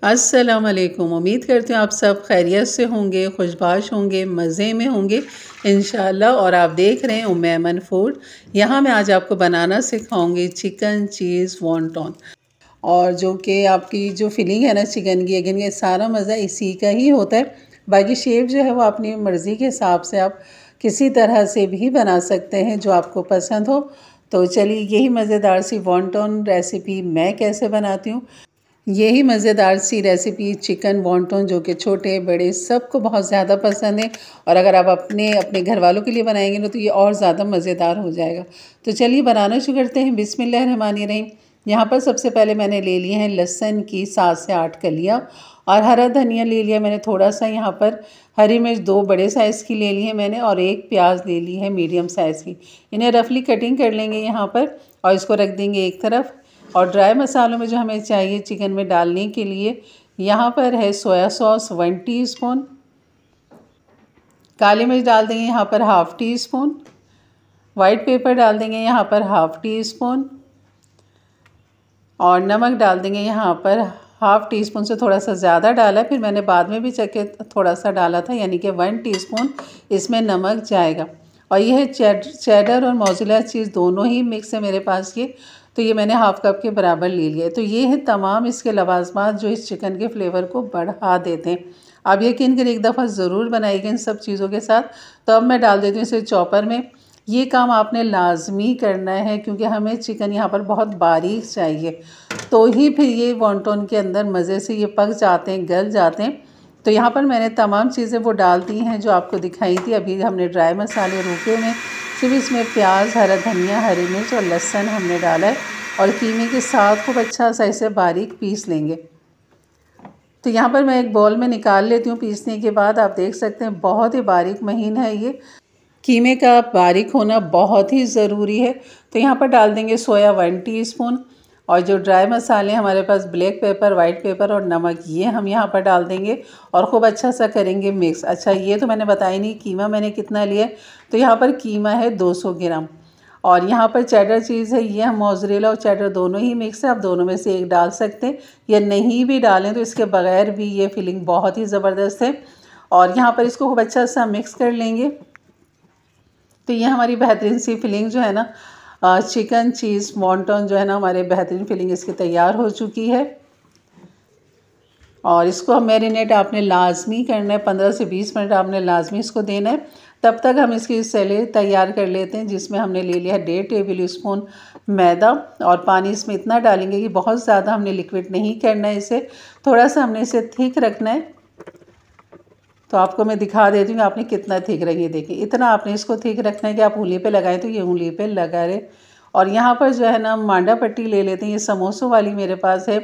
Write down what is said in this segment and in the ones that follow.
अस्सलाम वालेकुम। उम्मीद करती हूँ आप सब खैरियत से होंगे, खुशबाश होंगे, मज़े में होंगे इंशाल्लाह। और आप देख रहे हैं उम्मे ऐमन फूड। यहाँ मैं आज आपको बनाना सिखाऊंगी चिकन चीज़ वॉन्टॉन। और जो कि आपकी जो फिलिंग है ना चिकन की, अगेन ये सारा मज़ा इसी का ही होता है। बाकी शेप जो है वो अपनी मर्ज़ी के हिसाब से आप किसी तरह से भी बना सकते हैं जो आपको पसंद हो। तो चलिए यही मज़ेदार सी वॉन्टॉन रेसिपी मैं कैसे बनाती हूँ, यही मज़ेदार सी रेसिपी चिकन वॉन्टॉन जो कि छोटे बड़े सबको बहुत ज़्यादा पसंद है। और अगर आप अपने घर वालों के लिए बनाएंगे ना तो ये और ज़्यादा मज़ेदार हो जाएगा। तो चलिए बनाना शुरू करते हैं। बिस्मिल्लाहिर्रहमानिर्रहीम। यहाँ पर सबसे पहले मैंने ले लिए हैं लहसुन की 7 से 8 कलियाँ और हरा धनिया ले लिया मैंने थोड़ा सा। यहाँ पर हरी मिर्च 2 बड़े साइज़ की ले ली है मैंने और 1 प्याज ले ली है मीडियम साइज़ की। इन्हें रफली कटिंग कर लेंगे यहाँ पर और इसको रख देंगे एक तरफ। और ड्राई मसालों में जो हमें चाहिए चिकन में डालने के लिए, यहाँ पर है सोया सॉस 1 टीस्पून, काली मिर्च डाल देंगे यहाँ पर ½ टीस्पून, वाइट पेपर डाल देंगे यहाँ पर ½ टीस्पून और नमक डाल देंगे यहाँ पर ½ टीस्पून से थोड़ा सा ज़्यादा डाला, फिर मैंने बाद में भी चख के थोड़ा सा डाला था, यानी कि 1 टीस्पून इसमें नमक जाएगा। और यह चेडर और मोज़रेला चीज़ दोनों ही मिक्स है मेरे पास ये, तो ये मैंने ½ कप के बराबर ले लिया है। तो ये है तमाम इसके लवाजमात जो इस चिकन के फ्लेवर को बढ़ा देते हैं। आप यकीन करें एक दफ़ा ज़रूर बनाइएगा इन सब चीज़ों के साथ। तो अब मैं डाल देती हूँ इसे चॉपर में। ये काम आपने लाजमी करना है क्योंकि हमें चिकन यहाँ पर बहुत बारीक चाहिए, तो ही फिर ये वॉन्टॉन के अंदर मज़े से ये पक जाते हैं, गल जाते हैं। तो यहाँ पर मैंने तमाम चीज़ें वो डाल दी हैं जो आपको दिखाई थी। अभी हमने ड्राई मसाले रुके में सिर्फ इसमें प्याज, हरा धनिया, हरी मिर्च और लहसुन हमने डाला है और कीमे के साथ खूब अच्छा सा इसे बारीक पीस लेंगे। तो यहाँ पर मैं एक बॉल में निकाल लेती हूँ। पीसने के बाद आप देख सकते हैं बहुत ही बारीक महीन है ये। कीमे का बारीक होना बहुत ही ज़रूरी है। तो यहाँ पर डाल देंगे सोया 1 टीस्पून और जो ड्राई मसाले हमारे पास ब्लैक पेपर, वाइट पेपर और नमक, ये हम यहाँ पर डाल देंगे और ख़ूब अच्छा सा करेंगे मिक्स। अच्छा ये तो मैंने बताया नहीं कीमा मैंने कितना लिया है। तो यहाँ पर कीमा है 200 ग्राम और यहाँ पर चेडर चीज़ है, ये हम मोज़रेला और चेडर दोनों ही मिक्स है। आप दोनों में से एक डाल सकते हैं या नहीं भी डालें तो इसके बगैर भी ये फीलिंग बहुत ही ज़बरदस्त है। और यहाँ पर इसको खूब अच्छा सा मिक्स कर लेंगे। तो ये हमारी बेहतरीन सी फिलिंग जो है ना चिकन चीज़ वॉन्टॉन जो है ना, हमारे बेहतरीन फिलिंग इसकी तैयार हो चुकी है। और इसको हम मैरिनेट आपने लाजमी करना है, 15 से 20 मिनट आपने लाजमी इसको देना है। तब तक हम इसकी सैलेड तैयार कर लेते हैं जिसमें हमने ले लिया है 1.5 टेबल स्पून मैदा और पानी इसमें इतना डालेंगे कि बहुत ज़्यादा हमने लिक्विड नहीं करना है इसे, थोड़ा सा हमने इसे थिक रखना है। तो आपको मैं दिखा देती हूँ आपने कितना थिक रखिए। देखिए इतना आपने इसको थिक रखना है कि आप उंगली पे लगाएं तो ये उंगली पे लगा रहे। और यहाँ पर जो है ना मांडा पट्टी ले लेते हैं, ये समोसों वाली मेरे पास है।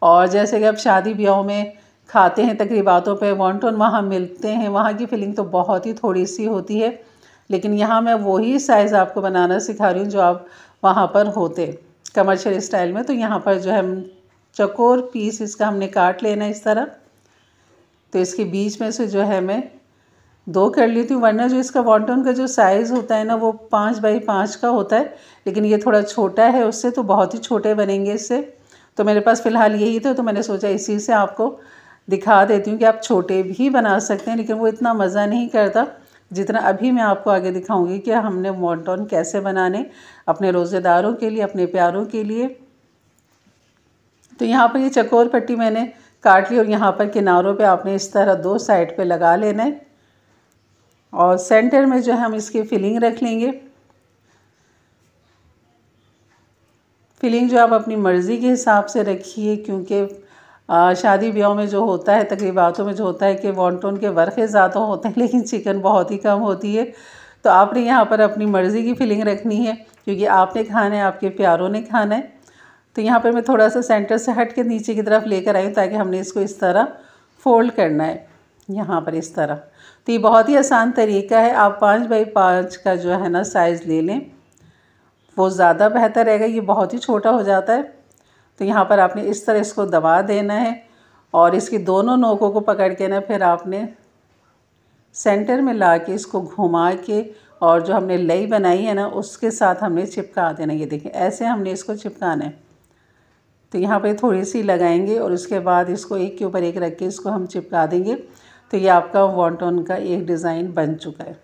और जैसे कि आप शादी ब्याह में खाते हैं तकरीबातों पे वॉन्टॉन वहाँ मिलते हैं, वहाँ की फीलिंग तो बहुत ही थोड़ी सी होती है, लेकिन यहाँ मैं वही साइज़ आपको बनाना सिखा रही हूँ जो आप वहाँ पर होते कमर्शियल स्टाइल में। तो यहाँ पर जो है चकोर पीस इसका हमने काट लेना इस तरह। तो इसके बीच में से जो है मैं 2 कर लेती हूँ, वरना जो इसका वॉन्टॉन का जो साइज़ होता है ना वो 5 बाई 5 का होता है, लेकिन ये थोड़ा छोटा है उससे, तो बहुत ही छोटे बनेंगे इससे। तो मेरे पास फ़िलहाल यही था तो मैंने सोचा इसी से आपको दिखा देती हूँ कि आप छोटे भी बना सकते हैं, लेकिन वो इतना मज़ा नहीं करता जितना अभी मैं आपको आगे दिखाऊँगी कि हमने वॉन्टॉन कैसे बनाने अपने रोज़ेदारों के लिए, अपने प्यारों के लिए। तो यहाँ पर ये चकोर पट्टी मैंने काट ली और यहाँ पर किनारों पे आपने इस तरह 2 साइड पे लगा लेना है और सेंटर में जो है हम इसकी फिलिंग रख लेंगे। फिलिंग जो आप अपनी मर्ज़ी के हिसाब से रखिए, क्योंकि शादी ब्याह में जो होता है, तकरीबातों में जो होता है कि वॉन्टॉन के वर्क़े ज़्यादा होते हैं लेकिन चिकन बहुत ही कम होती है। तो आपने यहाँ पर अपनी मर्ज़ी की फिलिंग रखनी है क्योंकि आपने खाना है, आपके प्यारों ने खाना है। तो यहाँ पर मैं थोड़ा सा सेंटर से हट के नीचे की तरफ लेकर आई हूँ ताकि हमने इसको इस तरह फ़ोल्ड करना है, यहाँ पर इस तरह। तो ये बहुत ही आसान तरीका है। आप 5 बाई 5 का जो है ना साइज़ ले लें, वो ज़्यादा बेहतर रहेगा, ये बहुत ही छोटा हो जाता है। तो यहाँ पर आपने इस तरह इसको दबा देना है और इसकी दोनों नोकों को पकड़ के ना फिर आपने सेंटर में ला के इसको घुमा के और जो हमने लई बनाई है ना उसके साथ हमने चिपका देना। ये देखिए ऐसे हमने इसको चिपकाना है। तो यहाँ पे थोड़ी सी लगाएंगे और उसके बाद इसको एक के ऊपर एक रख के इसको हम चिपका देंगे। तो ये आपका वॉन्टन का एक डिज़ाइन बन चुका है।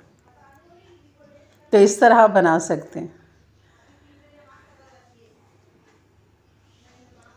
तो इस तरह आप बना सकते हैं।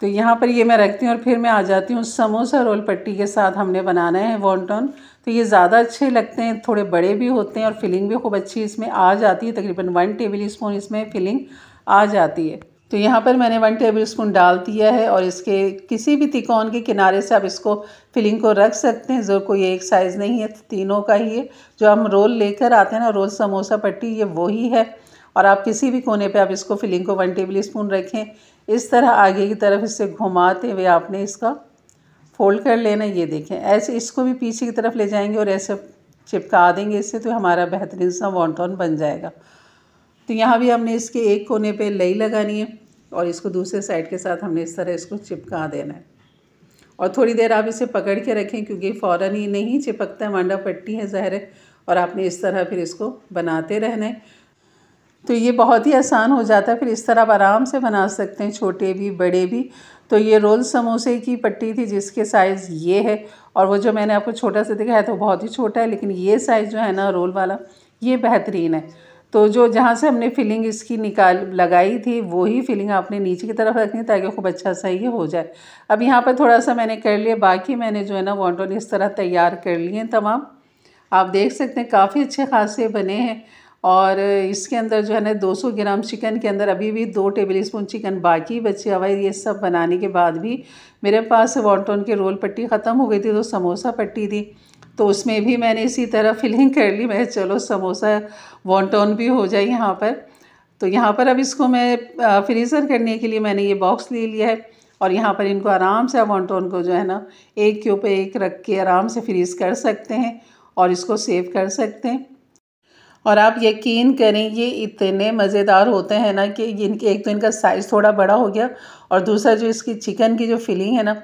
तो यहाँ पर ये मैं रखती हूँ और फिर मैं आ जाती हूँ समोसा रोल पट्टी के साथ हमने बनाना है वॉन्टन। तो ये ज़्यादा अच्छे लगते हैं, थोड़े बड़े भी होते हैं और फिलिंग भी खूब अच्छी इसमें आ जाती है। तकरीबन 1 टेबल स्पून इसमें फिलिंग आ जाती है। तो यहाँ पर मैंने 1 टेबल स्पून डाल दिया है और इसके किसी भी तिकोन के किनारे से आप इसको फिलिंग को रख सकते हैं। जो कोई एक साइज़ नहीं है, तीनों का ही है। जो हम रोल लेकर आते हैं ना, रोल समोसा पट्टी, ये वही है। और आप किसी भी कोने पे आप इसको फिलिंग को 1 टेबल स्पून रखें। इस तरह आगे की तरफ इससे घुमाते हुए आपने इसका फोल्ड कर लेना। ये देखें, ऐसे इसको भी पीछे की तरफ ले जाएंगे और ऐसे चिपका देंगे इससे, तो हमारा बेहतरीन सा वॉन्टन बन जाएगा। तो यहाँ भी हमने इसके एक कोने पे लई लगानी है और इसको दूसरे साइड के साथ हमने इस तरह इसको चिपका देना है। और थोड़ी देर आप इसे पकड़ के रखें क्योंकि फ़ौरन ही नहीं चिपकता है, मांडा पट्टी है ज़ाहिर है। और आपने इस तरह फिर इसको बनाते रहना है। तो ये बहुत ही आसान हो जाता है। फिर इस तरह आप आराम से बना सकते हैं, छोटे भी बड़े भी। तो ये रोल समोसे की पट्टी थी जिसके साइज़ ये है, और वो जो मैंने आपको छोटा सा दिखाया तो बहुत ही छोटा है, लेकिन ये साइज़ जो है ना रोल वाला, ये बेहतरीन है। तो जो जहाँ से हमने फिलिंग इसकी लगाई थी वही फिलिंग आपने नीचे की तरफ रखनी ताकि खूब अच्छा सा ये हो जाए। अब यहाँ पर थोड़ा सा मैंने कर लिया, बाकी मैंने जो है ना वॉन्टन इस तरह तैयार कर लिए हैं तमाम। आप देख सकते हैं काफ़ी अच्छे खासे बने हैं। और इसके अंदर जो है ना 200 ग्राम चिकन के अंदर अभी भी 2 टेबल स्पून चिकन बाकी बचे हुआ है। ये सब बनाने के बाद भी मेरे पास वॉन्टन की रोल पट्टी ख़त्म हो गई थी, तो समोसा पट्टी थी, तो उसमें भी मैंने इसी तरह फिलिंग कर ली। मैं चलो समोसा वॉन्टन भी हो जाए यहाँ पर। तो यहाँ पर अब इसको मैं फ्रीज़र करने के लिए मैंने ये बॉक्स ले लिया है और यहाँ पर इनको आराम से वॉन्टन को जो है ना एक के ऊपर एक रख के आराम से फ्रीज़ कर सकते हैं और इसको सेव कर सकते हैं। और आप यकीन करें ये इतने मज़ेदार होते हैं ना कि इनके एक तो इनका साइज़ थोड़ा बड़ा हो गया और दूसरा जो इसकी चिकन की जो फिलिंग है ना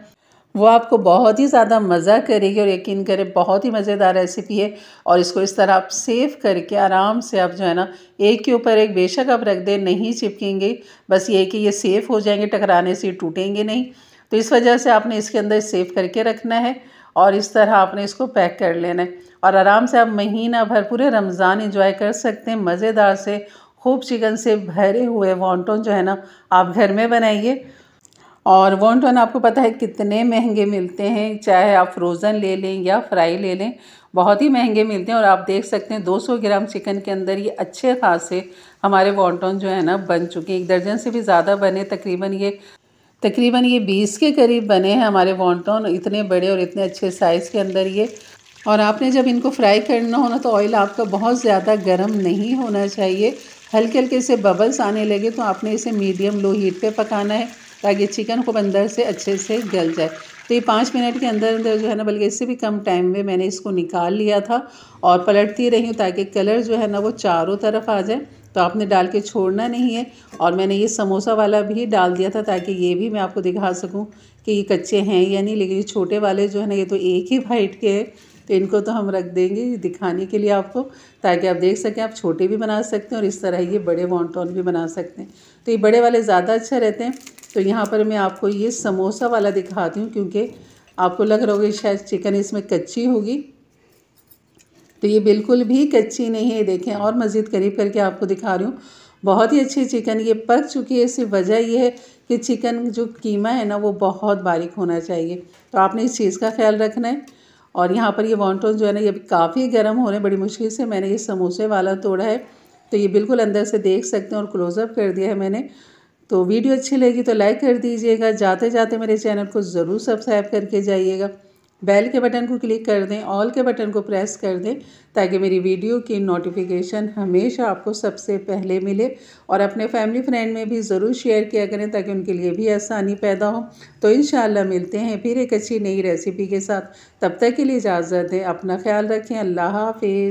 वो आपको बहुत ही ज़्यादा मज़ा करेगी। और यकीन करें बहुत ही मज़ेदार रेसिपी है। और इसको इस तरह आप सेव करके आराम से आप जो है ना एक के ऊपर एक बेशक आप रख दें, नहीं चिपकेंगे, बस ये कि ये सेव हो जाएंगे, टकराने से टूटेंगे नहीं। तो इस वजह से आपने इसके अंदर सेव करके रखना है और इस तरह आपने इसको पैक कर लेना है। और आराम से आप महीना भर पूरे रमज़ान एंजॉय कर सकते हैं। मज़ेदार से खूब चिकन से भरे हुए वॉन्टन जो है ना आप घर में बनाइए। और वॉन्टन आपको पता है कितने महंगे मिलते हैं, चाहे आप फ्रोज़न ले लें या फ्राई ले लें, बहुत ही महंगे मिलते हैं। और आप देख सकते हैं 200 ग्राम चिकन के अंदर ये अच्छे खासे हमारे वॉन्टन जो है ना बन चुके हैं। 1 दर्जन से भी ज़्यादा बने, तकरीबन ये 20 के करीब बने हैं हमारे वॉन्टन, इतने बड़े और इतने अच्छे साइज़ के अंदर ये। और आपने जब इनको फ्राई करना हो ना तो ऑयल आपका बहुत ज़्यादा गर्म नहीं होना चाहिए। हल्के हल्के से बबल्स आने लगे तो आपने इसे मीडियम लो हीट पे पकाना है ताकि चिकन को अंदर से अच्छे से गल जाए। तो ये 5 मिनट के अंदर अंदर जो है ना, बल्कि इससे भी कम टाइम में मैंने इसको निकाल लिया था और पलटती रही हूँ ताकि कलर जो है ना वो चारों तरफ आ जाए। तो आपने डाल के छोड़ना नहीं है। और मैंने ये समोसा वाला भी डाल दिया था ताकि ये भी मैं आपको दिखा सकूं कि ये कच्चे हैं या नहीं। लेकिन ये छोटे वाले जो है ना ये तो एक ही हाइट के हैं, तो इनको तो हम रख देंगे दिखाने के लिए आपको, ताकि आप देख सकें। आप छोटे भी बना सकते हैं और इस तरह ये बड़े वॉन्टन भी बना सकते हैं। तो ये बड़े वाले ज़्यादा अच्छे रहते हैं। तो यहाँ पर मैं आपको ये समोसा वाला दिखाती हूँ क्योंकि आपको लग रहा होगा शायद चिकन इसमें कच्ची होगी, तो ये बिल्कुल भी कच्ची नहीं है। देखें और मज़ीद करीब करके आपको दिखा रही हूँ, बहुत ही अच्छी चिकन ये पक चुकी है। सिर्फ वजह ये है कि चिकन जो कीमा है ना वो बहुत बारीक होना चाहिए, तो आपने इस चीज़ का ख्याल रखना है। और यहाँ पर ये वॉन्टन जो है ना ये काफ़ी गर्म हो रहे हैं, बड़ी मुश्किल से मैंने ये समोसे वाला तोड़ा है। तो ये बिल्कुल अंदर से देख सकते हैं और क्लोज़अप कर दिया है मैंने। तो वीडियो अच्छी लगी तो लाइक कर दीजिएगा, जाते जाते मेरे चैनल को ज़रूर सब्सक्राइब करके जाइएगा। बेल के बटन को क्लिक कर दें, ऑल के बटन को प्रेस कर दें ताकि मेरी वीडियो की नोटिफिकेशन हमेशा आपको सबसे पहले मिले। और अपने फैमिली फ्रेंड में भी ज़रूर शेयर किया करें ताकि उनके लिए भी आसानी पैदा हो। तो इंशाअल्लाह मिलते हैं फिर एक अच्छी नई रेसिपी के साथ। तब तक के लिए इजाज़त दें, अपना ख्याल रखें। अल्लाह हाफिज़।